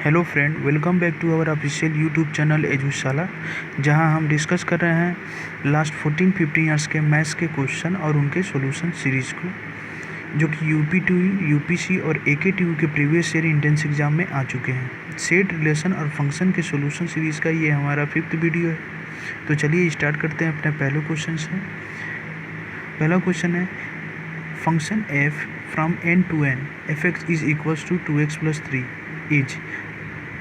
Hello friend, welcome back to our official YouTube channel Edushala, जहां हम discuss कर रहे हैं लास्ट 14-15 ईयर्स के मैथ्स के क्वेश्चन और उनके सॉल्यूशन सीरीज़ को, जो कि यूपी2, यूपीसी और एकेटीयू के प्रीवियस ईयर इंट्रेंस एग्जाम में आ चुके हैं। सेट, रिलेशन और फंक्शन के सॉल्यूशन सीरीज़ का ये हमारा 5th वीडियो है। तो चलिए स्टार्ट करते हैं अपने पहले क्वेश्चन से। पहला क्वेश्चन है, function f from n to n f x is equals to 2x + 3 is,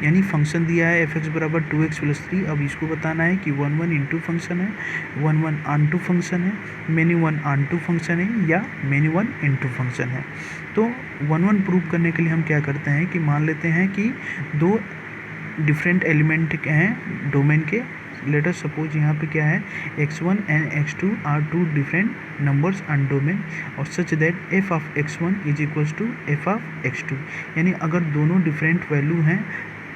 यानी फंक्शन दिया है एफ एक्स बराबर 2x + 3। अब इसको बताना है कि 1 इंटू फंक्शन है, 1 ऑन टू फंक्शन है, मेनी 1 ऑन टू फंक्शन है या मेनी 1 इंटू फंक्शन है। तो 1 प्रूव करने के लिए हम क्या करते हैं कि मान लेते हैं कि दो डिफरेंट एलिमेंट हैं डोमेन के। लेट अस सपोज यहाँ पे क्या है, x1 and x2 are two different numbers on domain और such that f of x1 is equals to f of x2। यानी अगर दोनों डिफरेंट वैल्यू हैं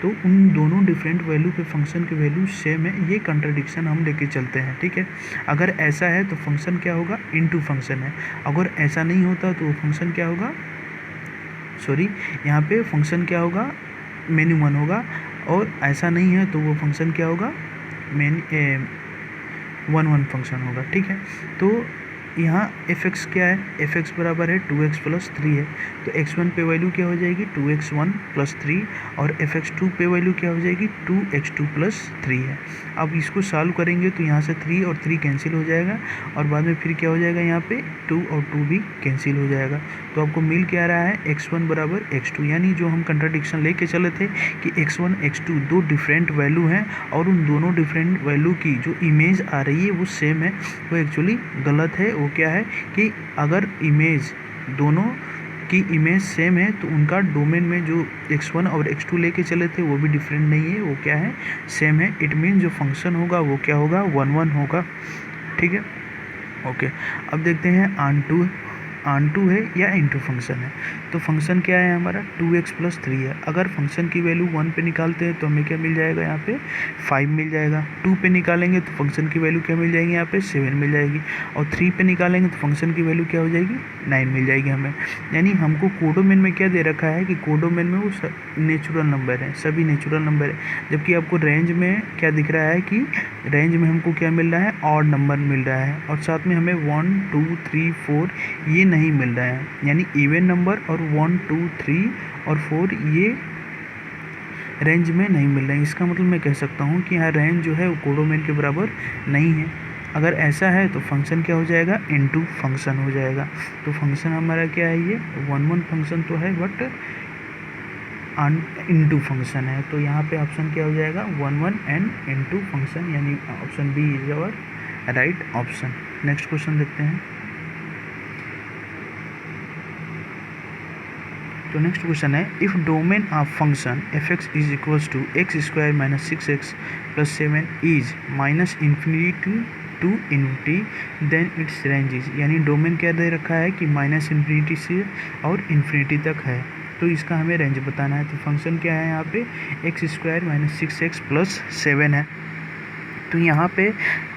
तो उन दोनों डिफरेंट वैल्यू पे फंक्शन की वैल्यू सेम है, ये कंट्राडिक्शन हम लेके चलते हैं। ठीक है, अगर ऐसा है तो फंक्शन क्या होगा, इनटू फंक्शन है। अगर ऐसा नहीं होता तो फंक्शन क्या होगा, यहाँ पे फंक्शन क्या होगा, मेनी 1 होगा। और ऐसा नहीं है तो वो फंक्शन क्या होगा, मेनी 1 फंक्शन होगा। ठीक है, तो यहाँ एफ एक्स क्या है, एफ एक्स बराबर है 2x + 3 है। तो x1 पे वैल्यू क्या हो जाएगी, 2x1 + 3 और fx2 पे वैल्यू क्या हो जाएगी, 2x2 + 3 है। अब इसको सॉल्व करेंगे तो यहाँ से 3 और 3 कैंसिल हो जाएगा और बाद में फिर क्या हो जाएगा, यहाँ पे 2 और 2 भी कैंसिल हो जाएगा। तो आपको मिल क्या रहा है, x1 बराबर x2, यानी जो हम कंट्राडिक्शन लेके चले थे कि x1 x2 दो डिफरेंट वैल्यू हैं और उन दोनों डिफरेंट वैल्यू की जो इमेज आ रही है वो सेम है, वो एक्चुअली गलत है। वो क्या है कि अगर इमेज दोनों की इमेज सेम है तो उनका डोमेन में जो x1 और x2 लेके चले थे वो भी डिफरेंट नहीं है, वो क्या है, सेम है। इट मीन जो फंक्शन होगा वो क्या होगा, 1 होगा। ठीक है, ओके। अब देखते हैं ऑन टू है या इनटू फंक्शन है। तो फंक्शन क्या है हमारा, 2x + 3 है। अगर फंक्शन की वैल्यू 1 पे निकालते हैं तो हमें क्या मिल जाएगा, यहाँ पे 5 मिल जाएगा। 2 पे निकालेंगे तो फंक्शन की वैल्यू क्या मिल जाएगी, यहाँ पे 7 मिल जाएगी। और 3 पे निकालेंगे तो फंक्शन की वैल्यू क्या हो जाएगी, 9 मिल जाएगी हमें। यानी हमको कोडोमेन में क्या दे रखा है कि कोडोमेन में वो नेचुरल नंबर है, सभी नेचुरल नंबर है। जबकि आपको रेंज में क्या दिख रहा है कि रेंज में हमको क्या मिल रहा है, ऑड नंबर मिल रहा है और साथ में हमें 1 2 3 4 ये नहीं मिल रहा है। यानी इवन नंबर और 1 2 3 और 4 ये रेंज में नहीं मिल रहे हैं। इसका मतलब मैं कह सकता हूँ कि यहाँ रेंज जो है वो कोडोमेन के बराबर नहीं है। अगर ऐसा है तो फंक्शन क्या हो जाएगा, इनटू फंक्शन हो जाएगा। तो फंक्शन हमारा क्या है, ये 1 फंक्शन तो है बट इनटू फंक्शन है। तो यहाँ पे ऑप्शन क्या हो जाएगा, 1 एंड इनटू फंक्शन, यानी option B is our right option. Next question देखते हैं। तो नेक्स्ट क्वेश्चन है, if domain of function f x is equals to x² - 6x + 7 is -∞ to ∞, then it's range is, यानी domain क्या दे रखा है कि -∞ से और इन्फिनिटी तक है। तो इसका हमें रेंज बताना है। तो फंक्शन क्या है यहाँ पे, x² - 6x + 7 है। तो यहाँ पे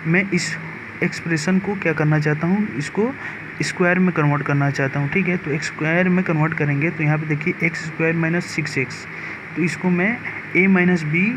मैं इस एक्सप्रेशन को क्या करना चाहता हूँ, इसको स्क्वायर में कन्वर्ट करना चाहता हूँ। ठीक है, तो स्क्वायर में कन्वर्ट करेंगे तो यहाँ पे देखिए x² - 6x, तो इसको मैं a - b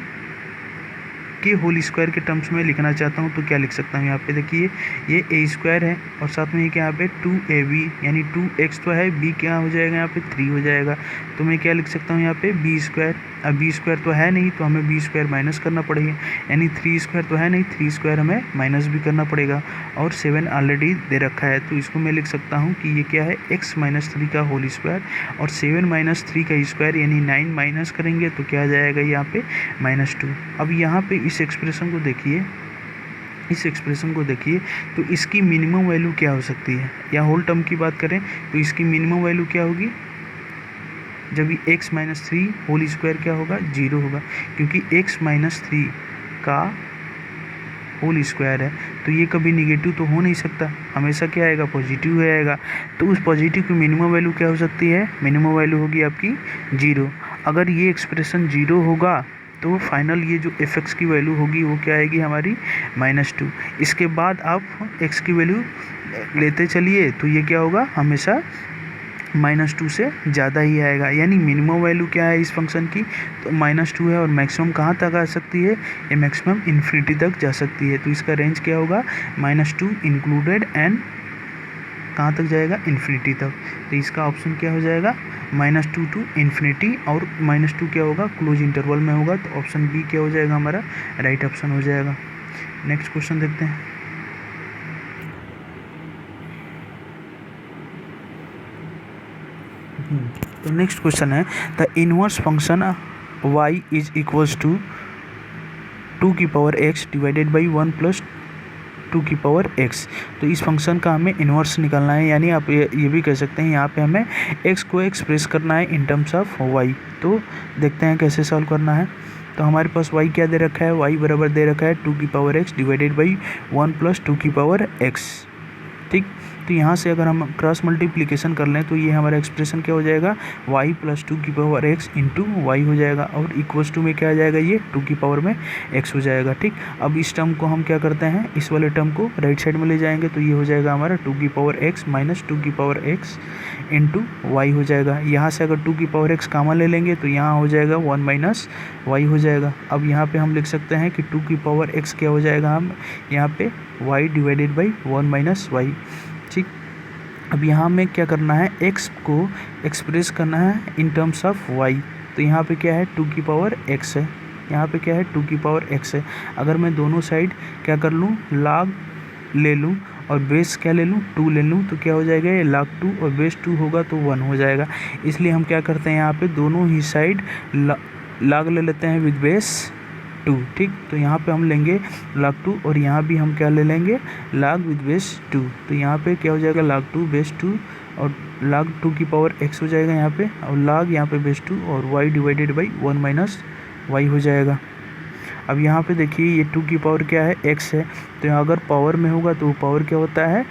के होल स्क्वायर के टर्म्स में लिखना चाहता हूँ। तो क्या लिख सकता हूँ, यहाँ पे देखिए ये a² है और साथ में ये क्या यहाँ पे 2ab, यानी 2x तो है, b क्या हो जाएगा यहाँ पे 3 हो जाएगा। तो मैं क्या लिख सकता हूँ यहाँ पे b²। अब b² तो है नहीं तो हमें b² माइनस करना पड़ेगा, यानी 3² तो है नहीं, 3² हमें माइनस भी करना पड़ेगा। और 7 ऑलरेडी दे रखा है तो इसको मैं लिख सकता हूँ कि ये क्या है, x - 3 का होल स्क्वायर और 7 - 3 का स्क्वायर, यानी 9 माइनस करेंगे तो क्या आ जाएगा यहाँ पे -2। अब यहाँ पे इस एक्सप्रेशन को देखिए, तो इसकी मिनिमम वैल्यू क्या हो सकती है, या होल टर्म की बात करें तो इसकी मिनिमम वैल्यू क्या होगी, जब ये x - 3 होल स्क्वायर क्या होगा, 0 होगा, क्योंकि x - 3 का होल स्क्वायर है तो ये कभी निगेटिव तो हो नहीं सकता, हमेशा क्या आएगा, पॉजिटिव आएगा। तो उस पॉजिटिव की मिनिमम वैल्यू क्या हो सकती है, मिनिमम वैल्यू होगी आपकी 0। अगर ये एक्सप्रेशन 0 होगा तो फाइनल ये जो एफ एक्स की वैल्यू होगी वो क्या आएगी हमारी, -2। इसके बाद आप x की वैल्यू लेते चलिए तो ये क्या होगा, हमेशा -2 से ज़्यादा ही आएगा, यानी मिनिमम वैल्यू क्या है इस फंक्शन की, तो -2 है, और मैक्सिमम कहाँ तक आ सकती है, ये मैक्सिमम इन्फिनिटी तक जा सकती है। तो इसका रेंज क्या होगा, -2 इंक्लूडेड एंड कहाँ तक जाएगा, इन्फिनिटी तक। तो इसका ऑप्शन क्या हो जाएगा, -2 टू इन्फिनिटी, और -2 क्या होगा, क्लोज इंटरवल में होगा। तो ऑप्शन बी क्या हो जाएगा, हमारा राइट ऑप्शन हो जाएगा। नेक्स्ट क्वेश्चन देखते हैं। तो नेक्स्ट क्वेश्चन है, the inverse function y is equals to 2 की power x divided by 1 plus 2 की पावर x। तो इस फंक्शन का हमें इन्वर्स निकालना है, यानी आप ये भी कह सकते हैं यहाँ पे हमें x को एक्सप्रेस करना है इन टर्म्स ऑफ y। तो देखते हैं कैसे सॉल्व करना है। तो हमारे पास y क्या दे रखा है, y बराबर दे रखा है 2 की power x divided by 1 plus 2 की पावर x, ठीक। तो यहाँ से अगर हम क्रॉस मल्टीप्लिकेशन कर लें तो ये हमारा एक्सप्रेशन क्या हो जाएगा, y प्लस 2 की पावर x इंटू वाई हो जाएगा, और इक्वल्स टू में क्या आ जाएगा, ये 2 की पावर में x हो जाएगा, ठीक। अब इस टर्म को हम क्या करते हैं, इस वाले टर्म को राइट साइड में ले जाएंगे, तो ये हो जाएगा हमारा 2 की पावर x माइनस 2 की पावर x इंटू वाई हो जाएगा। यहाँ से अगर 2 की पावर x कामा ले लेंगे तो यहाँ हो जाएगा 1 माइनस वाई हो जाएगा। अब यहाँ पे हम लिख सकते हैं कि 2 की पावर x क्या हो जाएगा, हम यहाँ पे y divided by 1 minus y, ठीक। अब यहाँ में क्या करना है, x को एक्सप्रेस करना है इन टर्म्स ऑफ y। तो यहाँ पे क्या है, 2 की पावर x है, यहाँ पे क्या है, 2 की पावर x है। अगर मैं दोनों साइड क्या कर लूँ, log ले लूँ और बेस क्या ले लूँ, 2 ले लूँ, तो क्या हो जाएगा, ये log 2 और बेस 2 होगा तो 1 हो जाएगा। इसलिए हम क्या करते हैं, यहाँ पे दोनों ही साइड log ले लेते हैं विद बेस 2, ठीक। तो यहाँ पे हम लेंगे log 2 और यहाँ भी हम क्या ले लेंगे, log विद बेस 2। तो यहाँ पे क्या हो जाएगा, log 2 बेस 2 और log 2 की पावर x हो जाएगा यहाँ पे, और log यहाँ पे बेस 2 और y divided by 1 minus y हो जाएगा। अब यहाँ पे देखिए ये 2 की पावर क्या है, x है, तो यहाँ अगर पावर में होगा तो पावर क्या होता है,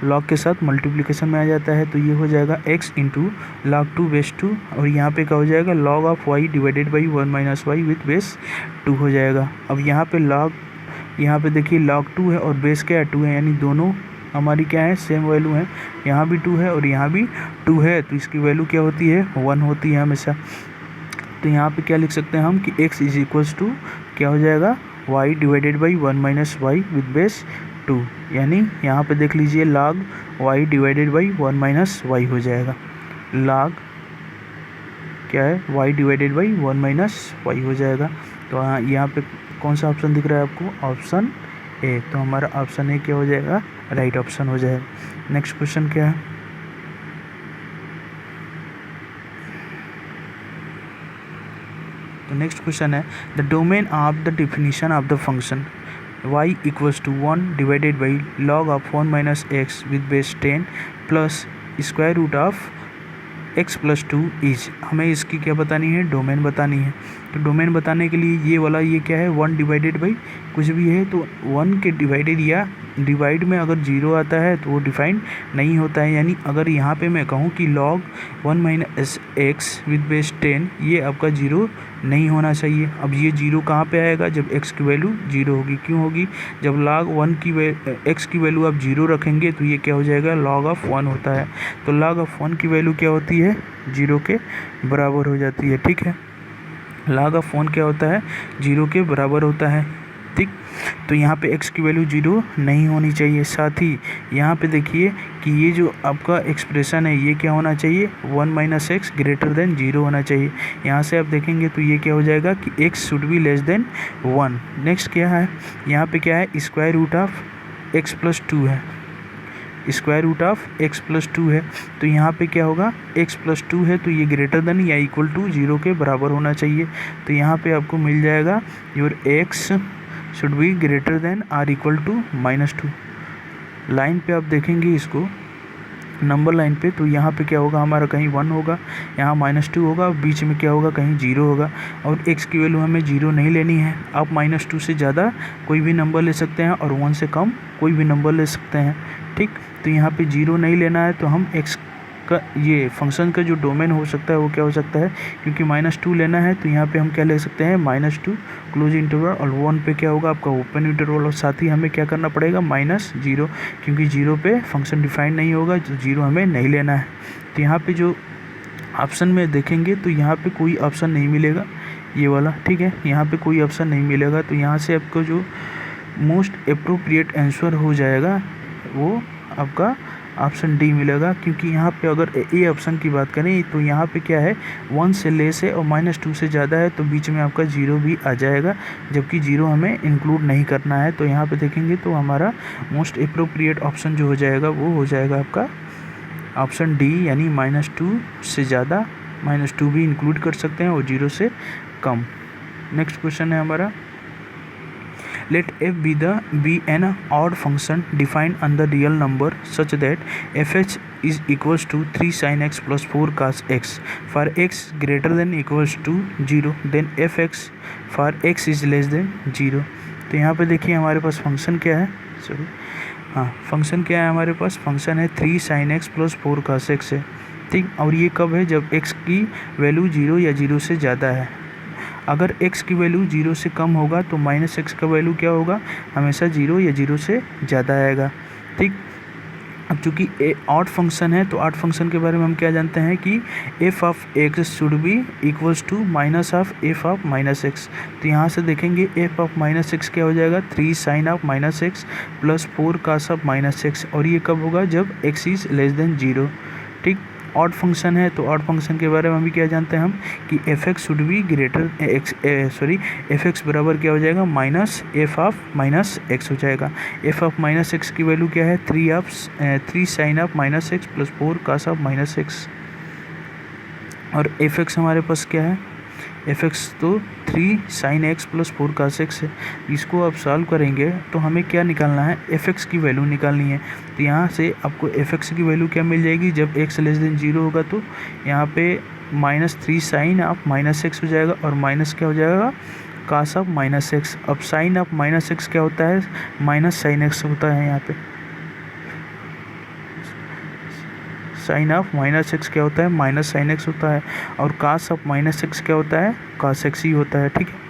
लॉग के साथ मल्टीप्लिकेशन में आ जाता है। तो ये हो जाएगा x इंटू log 2 बेस 2, और यहाँ पे क्या हो जाएगा, log of y divided by 1 minus y with base 2 हो जाएगा। अब यहाँ पे log, यहाँ पे देखिए log 2 है और बेस क्या है, 2 है, यानी दोनों हमारी क्या है, सेम वैल्यू है। यहाँ भी 2 है और यहाँ भी 2 है, तो इसकी वैल्यू क्या होती है, 1 होती है हमेशा। तो यहाँ पे क्या लिख सकते हैं हम कि x इज इक्वल्स टू क्या हो जाएगा, y divided by 1 minus y with base 2, यानी यहाँ पे देख लीजिए log y divided by 1 minus y हो जाएगा। log क्या है, y divided by 1 minus y हो जाएगा। तो यहाँ पे कौन सा ऑप्शन दिख रहा है आपको, ऑप्शन ए। तो हमारा ऑप्शन ए क्या हो जाएगा, राइट ऑप्शन हो जाएगा। नेक्स्ट क्वेश्चन क्या है, तो नेक्स्ट क्वेश्चन है, the domain of the definition of the function y equals to 1 divided by log of 1 minus x with base 10 plus square root of x plus 2 is. हमें इसकी क्या बतानी है, डोमेन बतानी है। तो डोमेन बताने के लिए ये वाला ये क्या है, 1 डिवाइडेड बाई कुछ भी है, तो 1 के डिवाइडेड या डिवाइड में अगर 0 आता है तो वो डिफाइंड नहीं होता है। यानी अगर यहाँ पे मैं कहूँ कि log 1 minus x with base 10, ये आपका 0 नहीं होना चाहिए। अब ये 0 कहाँ पे आएगा, जब x की वैल्यू 0 होगी। क्यों होगी, जब log 1 की x की वैल्यू आप 0 रखेंगे तो ये क्या हो जाएगा, log ऑफ 1 होता है। तो log ऑफ 1 की वैल्यू क्या होती है, 0 के बराबर हो जाती है, ठीक है। log ऑफ 1 क्या होता है, 0 के बराबर होता है, ठीक। तो यहाँ पे x की वैल्यू 0 नहीं होनी चाहिए। साथ ही यहाँ पे देखिए कि ये जो आपका एक्सप्रेशन है ये क्या होना चाहिए, 1 माइनस एक्स ग्रेटर देन 0 होना चाहिए। यहाँ से आप देखेंगे तो ये क्या हो जाएगा कि x should be less than 1। Next क्या है, यहाँ पे क्या है, square root of x plus 2 है, square root of x plus 2 है। तो यहाँ पे क्या होगा, x प्लस 2 है तो ये ग्रेटर देन या इक्वल टू 0 के बराबर होना चाहिए। तो यहाँ पे आपको मिल जाएगा your x should be greater than or equal to -2। Line पे आप देखेंगे इसको, नंबर लाइन पे, तो यहाँ पे क्या होगा, हमारा कहीं 1 होगा, यहाँ -2 होगा, बीच में क्या होगा, कहीं 0 होगा। और x की वैल्यू हमें 0 नहीं लेनी है। आप -2 से ज़्यादा कोई भी नंबर ले सकते हैं और 1 से कम कोई भी नंबर ले सकते हैं, ठीक। तो यहाँ पे 0 नहीं लेना है, तो हम x इसका ये फंक्शन का जो डोमेन हो सकता है वो क्या हो सकता है, क्योंकि -2 लेना है तो यहाँ पे हम क्या ले सकते हैं, -2 क्लोज इंटरवल, और 1 पे क्या होगा आपका ओपन इंटरवल, और साथ ही हमें क्या करना पड़ेगा -0, क्योंकि 0 पे फंक्शन डिफाइन नहीं होगा, तो 0 हमें नहीं लेना है। तो यहाँ पे जो ऑप्शन में देखेंगे तो यहाँ पे कोई ऑप्शन नहीं मिलेगा, ये वाला, ठीक है, यहाँ पे कोई ऑप्शन नहीं मिलेगा। तो यहाँ से आपको जो मोस्ट अप्रोप्रिएट आंसर हो जाएगा वो आपका ऑप्शन डी मिलेगा, क्योंकि यहाँ पे अगर ए ऑप्शन की बात करें तो यहाँ पे क्या है, 1 से लेस है और -2 से ज़्यादा है, तो बीच में आपका 0 भी आ जाएगा, जबकि 0 हमें इंक्लूड नहीं करना है। तो यहाँ पे देखेंगे तो हमारा मोस्ट अप्रोप्रिएट ऑप्शन जो हो जाएगा वो हो जाएगा आपका ऑप्शन डी, यानी -2 से ज़्यादा, -2 भी इंक्लूड कर सकते हैं और 0 से कम। नेक्स्ट क्वेश्चन है हमारा, let f be an odd function defined under real number such that fh is equals to 3 sin x plus 4 cos x for x greater than equals to 0 then fx for x is less than 0। तो यहाँ पे देखिए हमारे पास function क्या है, sorry हाँ, function क्या है हमारे पास, फंक्शन है 3 sin x plus 4 cos x है, ठीक। और ये कब है, जब x की वैल्यू 0 या 0 से ज़्यादा है। अगर x की वैल्यू 0 से कम होगा तो -x का वैल्यू क्या होगा, हमेशा 0 या 0 से ज़्यादा आएगा, ठीक। अब चूँकि ऑड फंक्शन है तो ऑड फंक्शन के बारे में हम क्या जानते हैं कि f of x should be equals to minus of f of -x। तो यहाँ से देखेंगे f ऑफ -x क्या हो जाएगा, 3 sin of -x plus 4 cos of -x, और ये कब होगा, जब x इज़ लेस देन 0, ठीक। ऑड फंक्शन है तो ऑड फंक्शन के बारे में हम भी क्या जानते हैं हम कि f(x) should be greater f(x) बराबर क्या हो जाएगा, माइनस f ऑफ -x हो जाएगा। f ऑफ -x की वैल्यू क्या है, 3 sin of -x plus 4 cos of -x, और f(x) हमारे पास क्या है, f(x) तो 3 sin x plus 4 cos x है। इसको आप सॉल्व करेंगे तो हमें क्या निकालना है, f(x) की वैल्यू निकालनी है। तो यहाँ से आपको f(x) की वैल्यू क्या मिल जाएगी, जब x लेस देन 0 होगा तो यहाँ पे -3 sin ऑफ -x हो जाएगा, और माइनस क्या हो जाएगा, cos ऑफ -x। अब sin ऑफ -x क्या होता है, -sin x होता है। यहाँ पे sin ऑफ -x क्या होता है, -sin x होता है, और cos ऑफ -x क्या होता है, cos x ही होता है, ठीक है।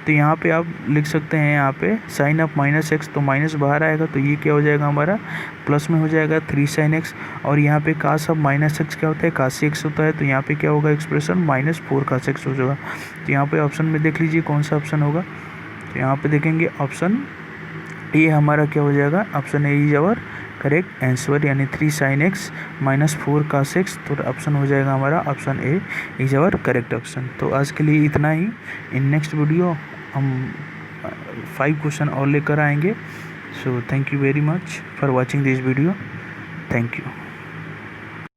तो यहाँ पे आप लिख सकते हैं, यहाँ पे sin ऑफ -x, तो माइनस बाहर आएगा तो ये क्या हो जाएगा हमारा, प्लस में हो जाएगा 3 sin x, और यहाँ पे cos ऑफ -x क्या होता है, cos x होता है, तो यहाँ पे क्या होगा एक्सप्रेशन, -4 cos x हो जाएगा। तो यहाँ पे ऑप्शन में देख लीजिए कौन सा ऑप्शन होगा, तो यहाँ पे देखेंगे ऑप्शन ए हमारा क्या हो जाएगा, option A is our correct answer, यानी 3 sin x -4 cos x, तो ऑप्शन हो जाएगा हमारा option A is our correct option. तो आज के लिए इतना ही। इन नेक्स्ट वीडियो हम 5 क्वेश्चन और लेकर आएंगे। So thank you very much for watching this video, thank you.